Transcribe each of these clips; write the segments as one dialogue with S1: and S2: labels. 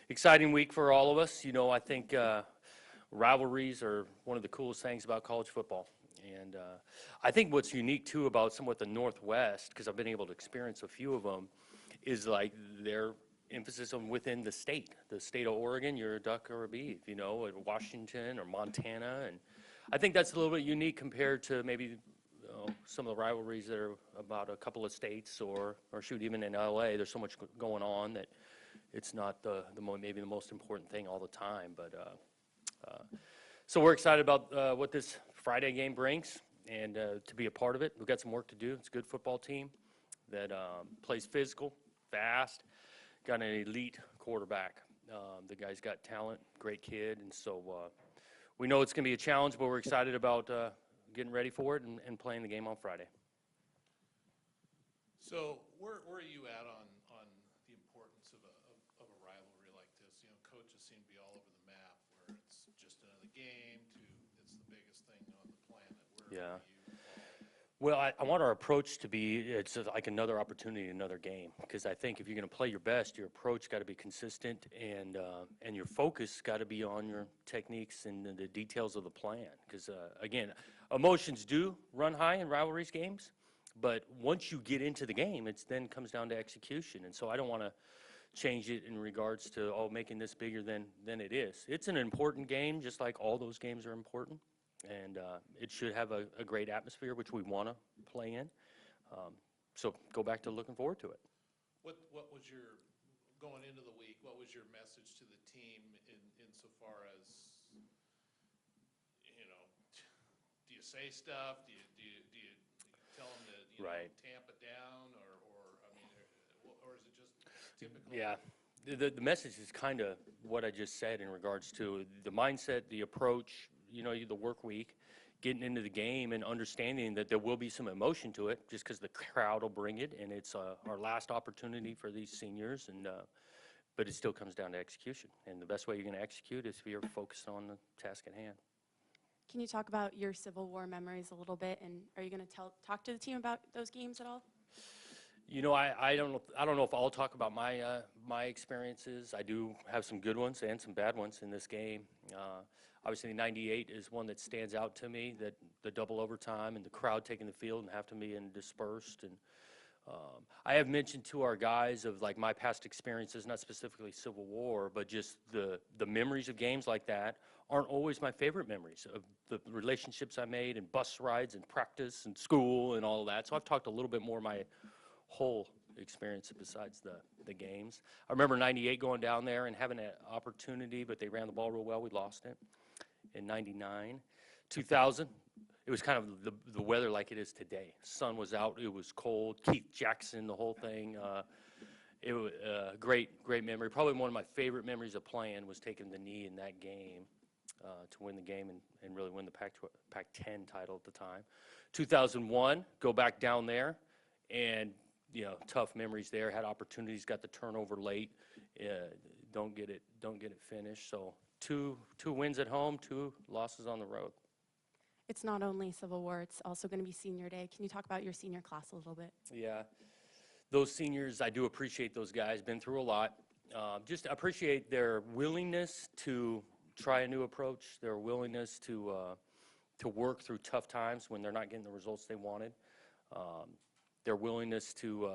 S1: exciting week for all of us. I think rivalries are one of the coolest things about college football. And I think what's unique, too, about somewhat the Northwest, because I've been able to experience a few of them, is like their emphasis on within the state of Oregon, you're a duck or a beef, at Washington or Montana. And I think that's a little bit unique compared to maybe some of the rivalries that are about a couple of states or shoot, even in LA. There's so much going on that it's not maybe the most important thing all the time. But so we're excited about what this Friday game brings and to be a part of it. We've got some work to do. It's a good football team that plays physical, fast, got an elite quarterback. The guy's got talent, great kid, and so we know it's going to be a challenge, but we're excited about getting ready for it and playing the game on Friday.
S2: So where are you at on the importance of a rivalry like this? Coaches seem to be all over the map, where it's just another game to it's the biggest thing on the planet. Where are you?
S1: Well, I want our approach to be it's like another opportunity, another game. Because I think if you're going to play your best, your approach got to be consistent, and your focus got to be on your techniques and the details of the plan. Because again, emotions do run high in rivalries games, but once you get into the game, it then comes down to execution. And so I don't want to change it in regards to making this bigger than it is. It's an important game, just like all those games are important. And it should have a great atmosphere, which we want to play in. So go back to looking forward to it.
S2: What was your, going into the week, what was your message to the team insofar as, do you say stuff? Do you tell them to
S1: Right.
S2: tamp it down, or is it just typical?
S1: Yeah. The message is kind of what I just said in regards to the mindset, the approach, the work week, getting into the game and understanding that there will be some emotion to it just because the crowd will bring it, and it's our last opportunity for these seniors. But it still comes down to execution, and the best way you're going to execute is if you're focused on the task at hand.
S3: Can you talk about your Civil War memories a little bit, and are you going to talk to the team about those games at all?
S1: I don't know if I'll talk about my experiences. I do have some good ones and some bad ones in this game. Obviously, 98 is one that stands out to me, that the double overtime and the crowd taking the field and have to be dispersed. And I have mentioned to our guys of like my past experiences, not specifically Civil War, but just the memories of games like that aren't always my favorite memories of the relationships I made and bus rides and practice and school and all of that. So I've talked a little bit more my whole experience besides the games. I remember 98 going down there and having an opportunity, but they ran the ball real well. We lost it. In 99, 2000, it was kind of the weather like it is today. Sun was out, it was cold. Keith Jackson, the whole thing. It was a great memory. Probably one of my favorite memories of playing was taking the knee in that game to win the game and really win the Pac-10 title at the time. 2001, go back down there, and tough memories there. Had opportunities, got the turnover late. Don't get it finished. So two wins at home, 2 losses on the road.
S3: It's not only Civil War, it's also going to be senior day. Can you talk about your senior class a little bit?
S1: Yeah, those seniors, I do appreciate those guys. Been through a lot. Just appreciate their willingness to try a new approach, their willingness to work through tough times when they're not getting the results they wanted. Their willingness to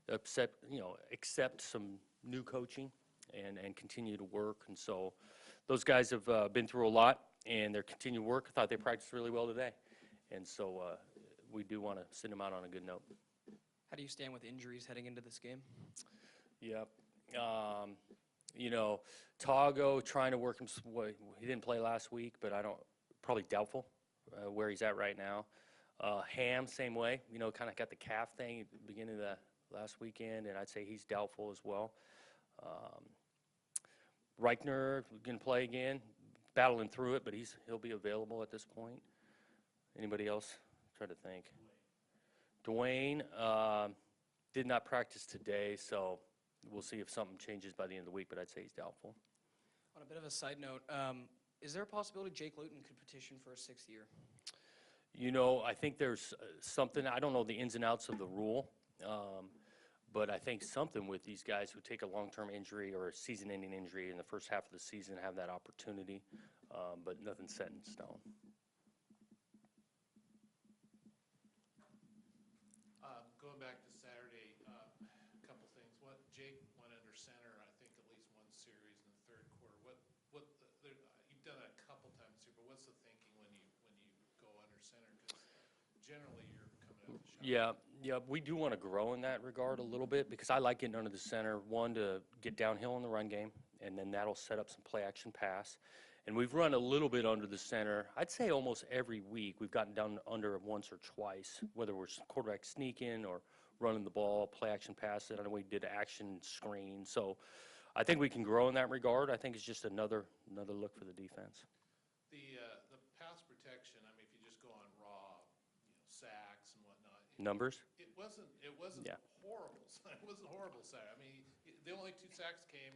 S1: accept some new coaching and continue to work. And so those guys have been through a lot, and their continued work. I thought they practiced really well today. And so we do want to send them out on a good note.
S4: How do you stand with injuries heading into this game?
S1: Yeah. Tago trying to work him. He didn't play last week, but probably doubtful where he's at right now. Ham, same way, kind of got the calf thing at the beginning of the last weekend, and I'd say he's doubtful as well. Reichner going to play again, battling through it, but he'll be available at this point. Anybody else? Try to think. Dwayne did not practice today, so we'll see if something changes by the end of the week, but I'd say he's doubtful.
S4: On a bit of a side note, is there a possibility Jake Luton could petition for a 6th year?
S1: I think there's something, I don't know the ins and outs of the rule, But I think something with these guys who take a long-term injury or a season-ending injury in the first half of the season have that opportunity, but nothing's set in stone.
S2: Going back to Saturday, a couple things. Jake went under center, I think at least one series in the third quarter. You've done it a couple times here, but what's the thinking when you go under center? Because generally you're coming out the shot.
S1: Yeah, we do want to grow in that regard a little bit because I like getting under the center, one, to get downhill in the run game, and then that'll set up some play-action pass. And we've run a little bit under the center. I'd say almost every week we've gotten down under it once or twice, whether we're quarterback sneaking or running the ball, play-action pass. I know we did action screen. So I think we can grow in that regard. I think it's just another look for the defense.
S2: The pass protection, I mean, if you just go on raw, sacks and whatnot.
S1: Numbers?
S2: It wasn't
S1: Yeah.
S2: horrible. It wasn't horrible sack. I mean, the only 2 sacks came,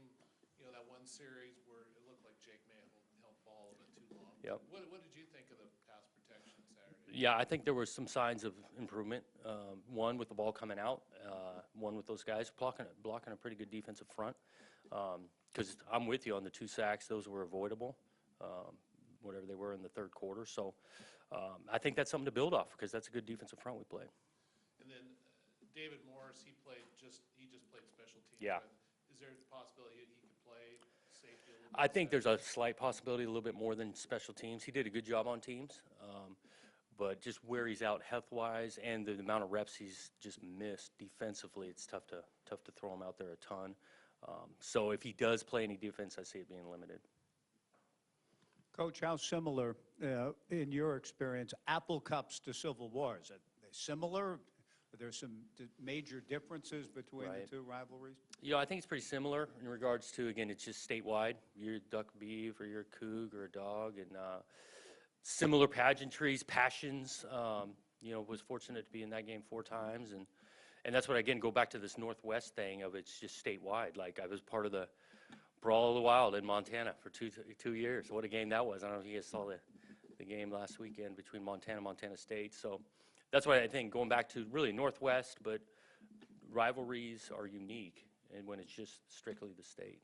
S2: that one series where it looked like Jake may have held the ball a bit too long.
S1: Yep.
S2: What did you think of the pass protection Saturday?
S1: Yeah, I think there were some signs of improvement. One with the ball coming out, one with those guys blocking a pretty good defensive front. Because I'm with you on the 2 sacks; those were avoidable, whatever they were in the third quarter. So I think that's something to build off because that's a good defensive front we played.
S2: And then David Morris, he just played special teams.
S1: Yeah.
S2: Is there a possibility he could play safety a little bit?
S1: I think there's a slight possibility, a little bit more than special teams. He did a good job on teams, but just where he's out health-wise and the amount of reps he's just missed defensively, it's tough to throw him out there a ton. So if he does play any defense, I see it being limited.
S5: Coach, how similar, in your experience, Apple Cups to Civil Wars? Are they similar? Are there some major differences between
S1: Right.
S5: the 2 rivalries?
S1: I think it's pretty similar in regards to, again, it's just statewide. You're duck beef or you're a coug or a dog, and similar pageantries, passions. Was fortunate to be in that game 4 times, and that's what, again, go back to this Northwest thing of it's just statewide. Like I was part of the Brawl of the Wild in Montana for two years. What a game that was. I don't know if you guys saw the game last weekend between Montana and Montana State. So that's why I think going back to really Northwest, but rivalries are unique and when it's just strictly the state.